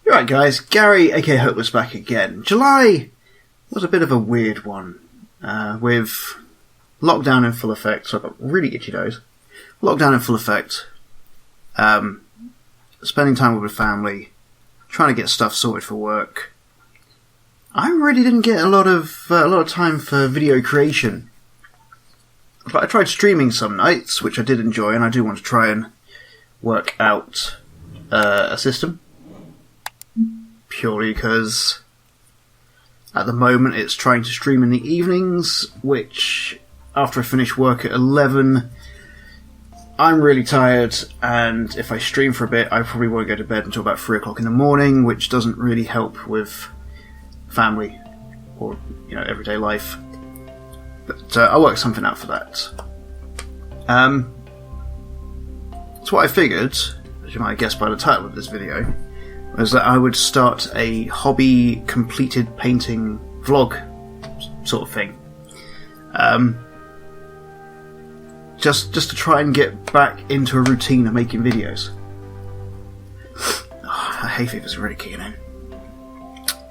Right, guys, Gary aka Hopeless back again. July was a bit of a weird one, with lockdown in full effect, so I've got really itchy nose. Lockdown in full effect, spending time with the family, trying to get stuff sorted for work. I really didn't get a lot of time for video creation. But I tried streaming some nights, which I did enjoy, and I do want to try and work out a system. Purely because at the moment it's trying to stream in the evenings, which after I finish work at 11, I'm really tired, and if I stream for a bit I probably won't go to bed until about 3 o'clock in the morning, which doesn't really help with family or everyday life. But I'll work something out for that. So what I figured, as you might have guessed by the title of this video, was that I would start a hobby completed painting vlog sort of thing. Just to try and get back into a routine of making videos. Hay fever's really kicking in.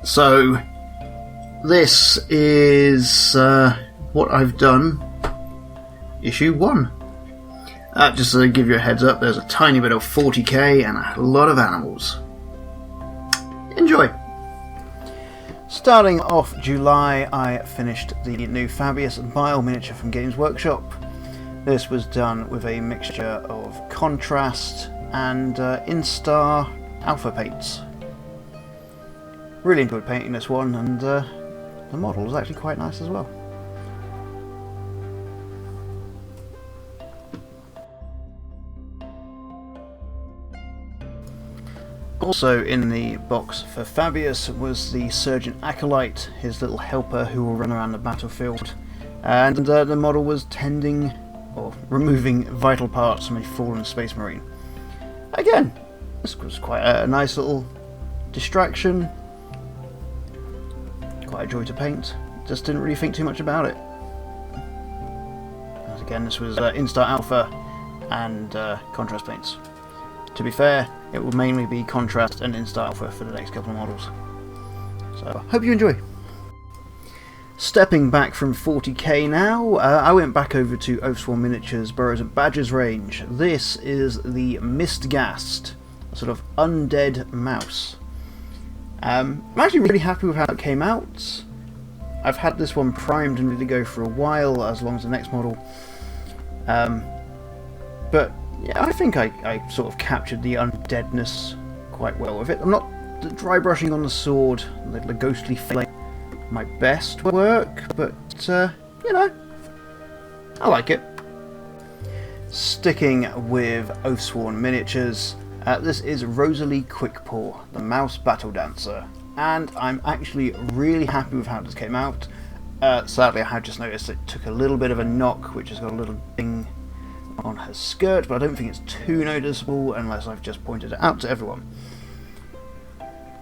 So this is what I've done, issue 1. Just to give you a heads up, there's a tiny bit of 40k and a lot of animals. Enjoy! Starting off July, I finished the new Fabius Bile miniature from Games Workshop. This was done with a mixture of contrast and Instar alpha paints. Really enjoyed painting this one, and the model was actually quite nice as well. Also in the box for Fabius was the Surgeon Acolyte, his little helper who will run around the battlefield, and the model was tending or removing vital parts from a fallen space marine. Again, this was quite a nice little distraction, quite a joy to paint, just didn't really think too much about it. As again, this was Instar Alpha and contrast paints. To be fair, it will mainly be contrast and Instar Alpha for the next couple of models. So, hope you enjoy. Stepping back from 40k now, I went back over to Oathsworn Miniatures Burrows and Badgers range. This is the Mist Gast, a sort of undead mouse. I'm actually really happy with how it came out. I've had this one primed and ready to go for a while, as long as the next model. But yeah, I think I sort of captured the undeadness quite well with it. I'm not dry brushing on the sword, the ghostly flame, my best work, but I like it. Sticking with Oathsworn Miniatures, this is Rosalie Quickpaw, the Mouse Battle Dancer, and I'm actually really happy with how this came out. Sadly, I have just noticed it took a little bit of a knock, which has got a little ding on her skirt, but I don't think it's too noticeable unless I've just pointed it out to everyone.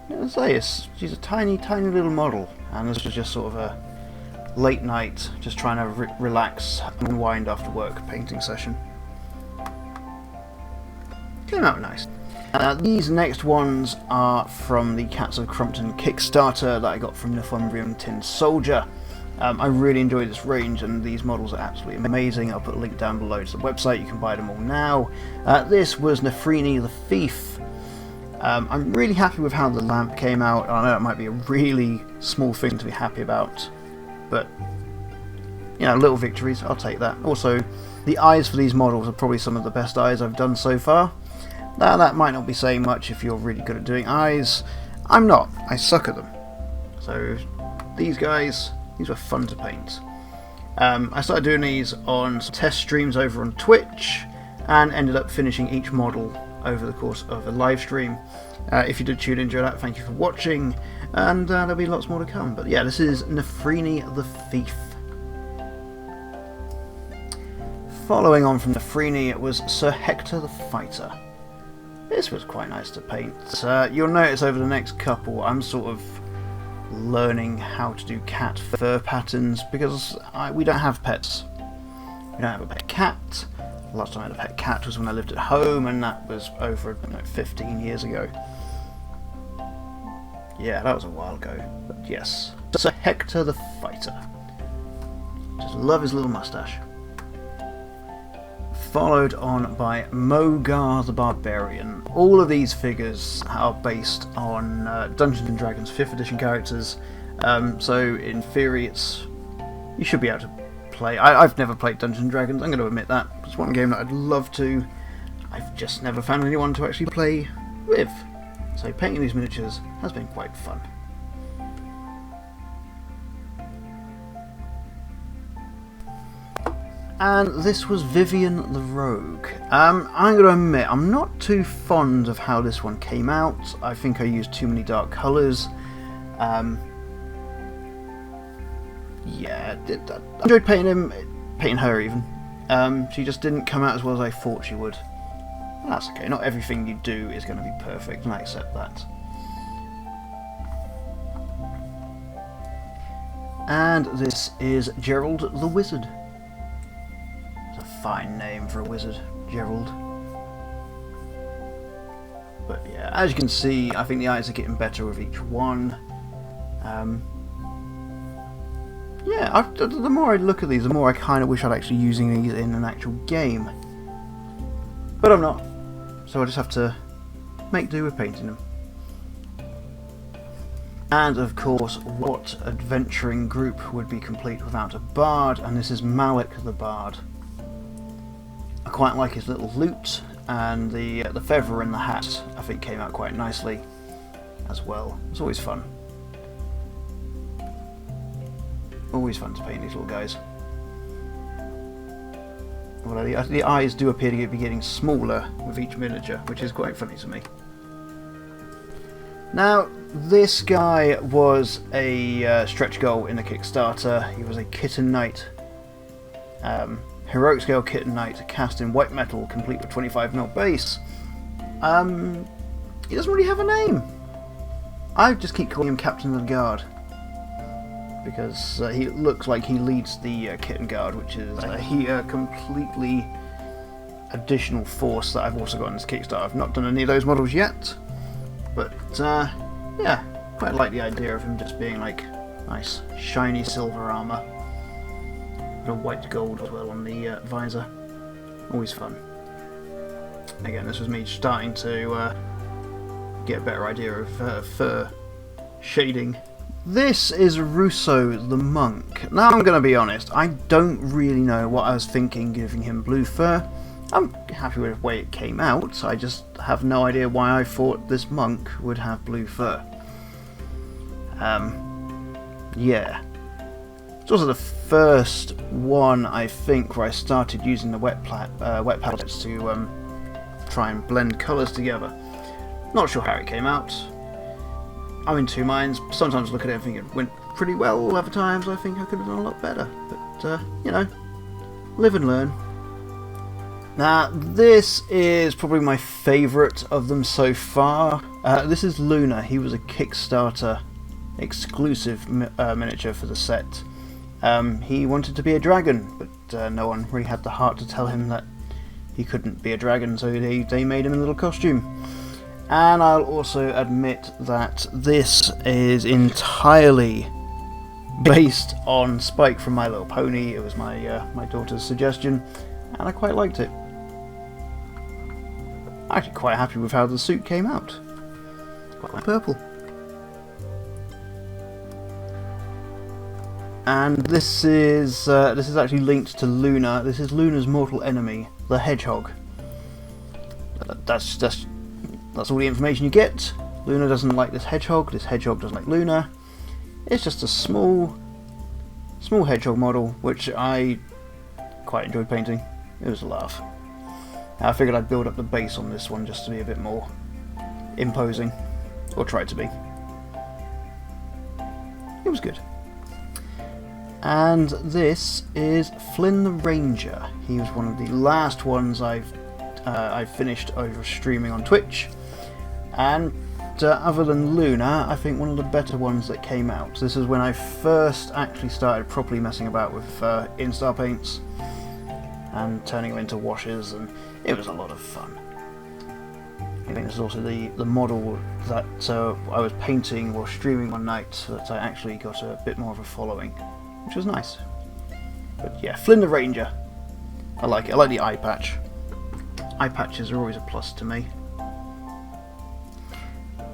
As I say, she's a tiny little model, and this was just sort of a late night, just trying to relax and unwind after work painting session. Came out nice. These next ones are from the Cats of Crumpton Kickstarter that I got from Northumbrian Tin Soldier. I really enjoy this range, and these models are absolutely amazing. I'll put a link down below to the website, you can buy them all now. This was Nefrini the Thief. I'm really happy with how the lamp came out. I know it might be a really small thing to be happy about, but little victories, I'll take that. Also, the eyes for these models are probably some of the best eyes I've done so far. Now, that might not be saying much if you're really good at doing eyes. I'm not, I suck at them. So these guys, these were fun to paint. I started doing these on some test streams over on Twitch, and ended up finishing each model over the course of a live stream. If you did tune into that, thank you for watching, and there'll be lots more to come. But yeah, this is Nefrini the Thief. Following on from Nefrini, it was Sir Hector the Fighter. This was quite nice to paint. You'll notice over the next couple, I'm sort of learning how to do cat fur patterns, because we don't have pets. We don't have a pet cat. The last time I had a pet cat was when I lived at home, and that was over 15 years ago. Yeah, that was a while ago. But yes. So Hector the Fighter. Just love his little mustache. Followed on by Mogar the Barbarian. All of these figures are based on Dungeons & Dragons 5th edition characters. So in theory you should be able to play. I've never played Dungeons & Dragons, I'm going to admit that. It's one game that I'd love to. I've just never found anyone to actually play with. So painting these miniatures has been quite fun. And this was Vivian the Rogue. I'm going to admit, I'm not too fond of how this one came out. I think I used too many dark colours. Yeah, I enjoyed painting her even. She just didn't come out as well as I thought she would. That's okay, not everything you do is going to be perfect, and I accept that. And this is Gerald the Wizard. Fine name for a wizard, Gerald. But yeah, as you can see, I think the eyes are getting better with each one. Yeah, the more I look at these, the more I kind of wish I'd actually using these in an actual game. But I'm not, so I just have to make do with painting them. And of course, what adventuring group would be complete without a bard? And this is Malik the Bard. I quite like his little lute, and the feather in the hat I think came out quite nicely as well. It's always fun. Always fun to paint these little guys. Well, the eyes do appear to be getting smaller with each miniature, which is quite funny to me. Now, this guy was a stretch goal in the Kickstarter. He was a Kitten Knight. Heroic scale Kitten Knight, cast in white metal, complete with 25mm base. He doesn't really have a name. I just keep calling him Captain of the Guard, because he looks like he leads the Kitten Guard, which is a completely additional force that I've also got in this Kickstarter. I've not done any of those models yet, but yeah, quite like the idea of him just being like nice shiny silver armour. A white gold as well on the visor. Always fun. Again, this was me starting to get a better idea of fur shading. This is Russo the Monk. Now I'm going to be honest, I don't really know what I was thinking giving him blue fur. I'm happy with the way it came out, I just have no idea why I thought this monk would have blue fur. Yeah. It's also the first one, I think, where I started using the wet palettes to try and blend colours together. Not sure how it came out. I'm in two minds. Sometimes I look at it and think it went pretty well. Other times I think I could have done a lot better. But, you know, live and learn. Now, this is probably my favourite of them so far. This is Luna. He was a Kickstarter exclusive miniature for the set. He wanted to be a dragon, but no one really had the heart to tell him that he couldn't be a dragon, so they made him in a little costume. And I'll also admit that this is entirely based on Spike from My Little Pony. It was my daughter's suggestion, and I quite liked it. I'm actually quite happy with how the suit came out. Quite purple. And this is actually linked to Luna. This is Luna's mortal enemy, the Hedgehog. That's all the information you get. Luna doesn't like this Hedgehog. This Hedgehog doesn't like Luna. It's just a small Hedgehog model, which I quite enjoyed painting. It was a laugh. I figured I'd build up the base on this one just to be a bit more imposing, or try to be. It was good. And this is Flynn the Ranger. He was one of the last ones I finished over streaming on Twitch, and other than Luna, I think one of the better ones that came out. This is when I first actually started properly messing about with Instar paints and turning them into washes, and it was a lot of fun. I think this is also the model that I was painting while streaming one night, so that I actually got a bit more of a following, which was nice. But yeah, Flynn the Ranger. I like it. I like the eye patch. Eye patches are always a plus to me.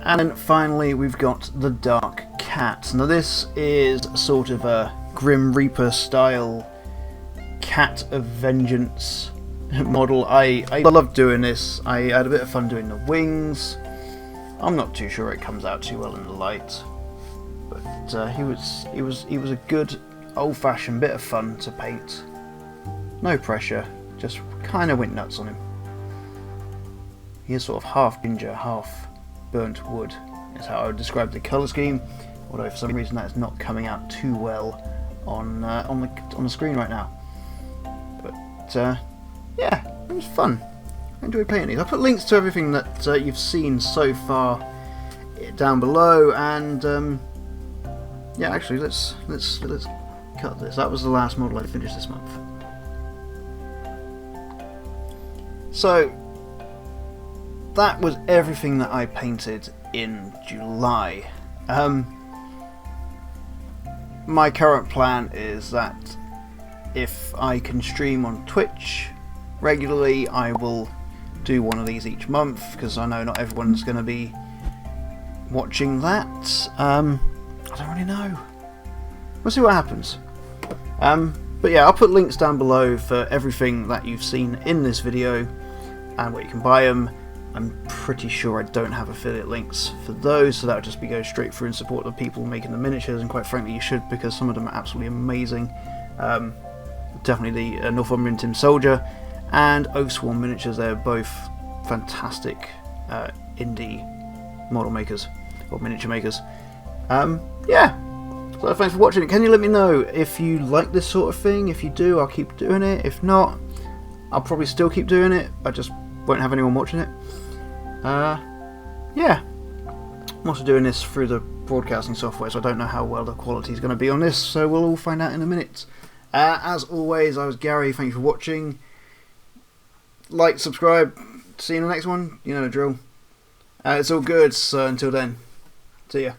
And then finally we've got the Dark Cat. Now this is sort of a Grim Reaper style Cat of Vengeance model. I love doing this. I had a bit of fun doing the wings. I'm not too sure it comes out too well in the light, but he was a good old-fashioned bit of fun to paint. No pressure, just kind of went nuts on him. He is sort of half ginger, half burnt wood, is how I would describe the colour scheme, although for some reason that's not coming out too well on the screen right now. But yeah, it was fun. I enjoyed painting these. I'll put links to everything that you've seen so far down below, and yeah, actually let's cut this. That was the last model I finished this month. So that was everything that I painted in July. My current plan is that if I can stream on Twitch regularly, I will do one of these each month, because I know not everyone's going to be watching that. I don't really know. We'll see what happens. But yeah, I'll put links down below for everything that you've seen in this video and where you can buy them. I'm pretty sure I don't have affiliate links for those, so that would just be go straight through and support the people making the miniatures, and quite frankly you should, because some of them are absolutely amazing. Definitely the Northumbrian Tin Soldier and Oathsworn Miniatures, they're both fantastic indie model makers, or miniature makers. Yeah, so thanks for watching. Can you let me know if you like this sort of thing? If you do, I'll keep doing it. If not, I'll probably still keep doing it, I just won't have anyone watching it. Yeah, I'm also doing this through the broadcasting software, so I don't know how well the quality is going to be on this, so we'll all find out in a minute. As always, I was Gary, thank you for watching. Like, subscribe, see you in the next one, you know the drill. It's all good, so until then, see ya.